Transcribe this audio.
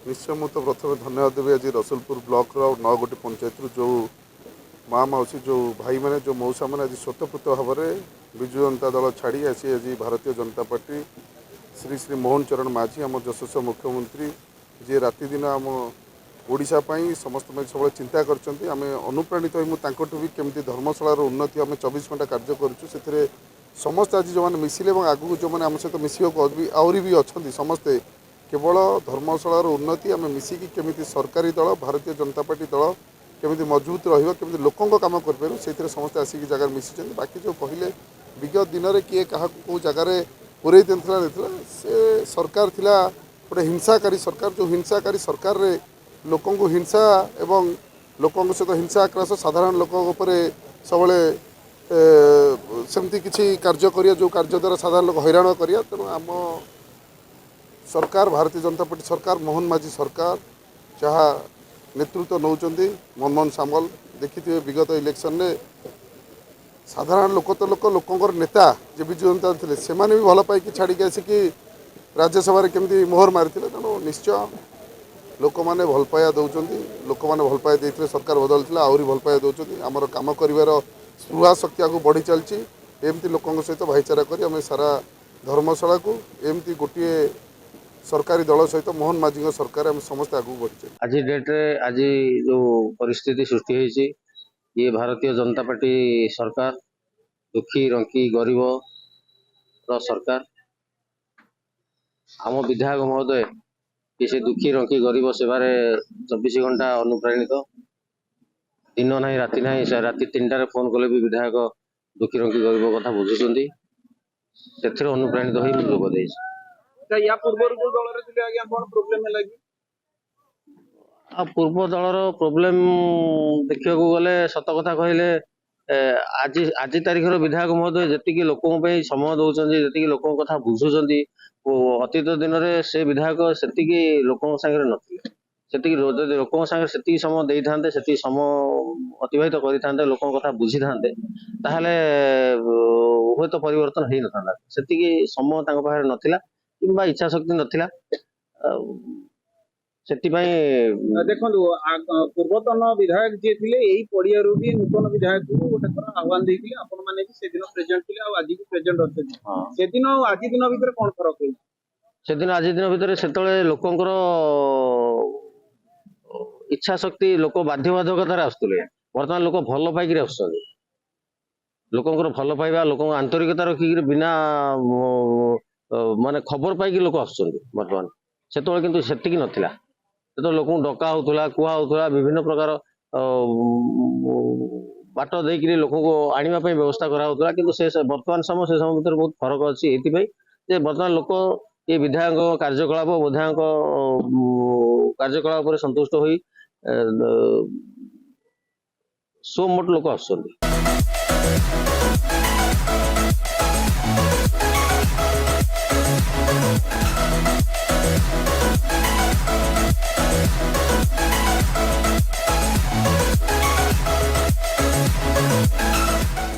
निश्चय मुझे तो प्रथम धन्यवाद देवी आज रसुलपुर ब्लॉक रो 9 गोटी पंचायत जो माँ मौसी जो भाई मैंने जो मौसा मैंने आज स्वतःपूत भाव में विजु जनता दल छाड़ी आसी आज भारतीय जनता पार्टी श्री श्री मोहन चरण माझी आम यशस्वी मुख्यमंत्री जी राति दिन आम ओडिशा समस्त सब चिंता करछन्ती आम अनुप्राणित हो भी केमती धर्मशालार उन्नति आम 24 घंटा कार्य करुँ समस्त आज जो मैंने मिसिले आगू जो मैंने आम सहित मिसक आहरी भी अच्छा समस्ते केवल धर्मशालार उन्नति आम मिसिकी केमी सरकारी दल भारतीय जनता पार्टी दल केमी मजबूत रमी लोकों काम कर से समस्त आसिक जगह मिसी बाकी जो कहले विगत दिन में किए क्या कौ जगार पूरे से सरकार थिला गोटे हिंसाकारी सरकार जो हिंसाकारी सरकार रे लोकों को हिंसा एवं लोकों सहित हिंसा आक्रास साधारण लोकों सब सेमती किसी कार्य करिया जो कार्य द्वारा साधारण लोक हैरान करिया तेणु आम सरकार भारतीय जनता पार्टी सरकार मोहन माझी सरकार जहाँ नेतृत्व नौकरी मनमोहन सामल देखिए विगत इलेक्शन में साधारण लोक तो लोकों नेता जो विजु जनता थे से भी भल पाई छाड़ी आसिकी राज्यसभा केमती मोहर मारी तेणु निश्चय लोक मैंने भल पाया दौरान लोक मैंने भल पाया देते सरकार बदलता आहरी भल पाया दौरान आमर कम कर स्पृहा शक्ति आगे बढ़ी चलती एमती लोकों सहित भाईचारा करें सारा धर्मशाला को एमती गोटे सरकारी दल सहित मोहन माझी सरकार आम समस्त आगू बढ़ी आज डेट रे आज जो परिस्थिति सृष्टि होती ये भारतीय जनता पार्टी सरकार दुखी रंकी गरीब रो सरकार आम विधायक महोदय कि से दुखी रंकी गरीब सेवारे 24 घंटा अनुप्राणित दिन ना राति ना राति 3टार फोन कले भी विधायक दुखी रंकी गरीब कथा बुझुंट से अनुप्राणित हो जोग दे या पूर्व जो दल रे आज्ञा कोन प्रॉब्लम है लगी पूर्व दलर प्रोब्लेम देखा गले सत कथा कहले आज आज तारीखर विधायक महोदय जी लोकों समय दौरान जी लोकों कथा बुझुंट अतीत दिन में से विधायक से लोकों सागर नथिले लोकों सागर से समय दे था से समय अतिबाहित करते लोकों कथा बुझी था हूँ तो परिवर्तन हो न था से समय पाखे नाला कि इच्छा शक्ति नाला से देखो पूर्वतन विधायक जी थे यही पड़िया भी नूतन विधायक को गोटे थर आह्वान देते आपण मैंने से दिन प्रेजेंट थे आज भी प्रेजेंट अच्छा से दिन आज दिन भितर कौन फरक है से दिन आज दिन भितर से लोकंर इच्छा शक्ति लोक बाध्यबाधकतार आसुले बर्तमान लोक भल पाइक आस लोकंर भल पाइबा लोक आंतरिकता रखिक बिना माने खबर पाइक लोक आस बर्तमान से किंतु सेतिक नथिला तो लोक डका होता कहला विभिन्न प्रकार बाट देकर लोक को आने व्यवस्था कराला कि बर्तमान समय से समय भर बहुत फरक अच्छी ये बर्तमान लोक ये विधायक कार्यकलाप विधायक कार्यकलाप संतुष्ट हो सो मोट लोक आस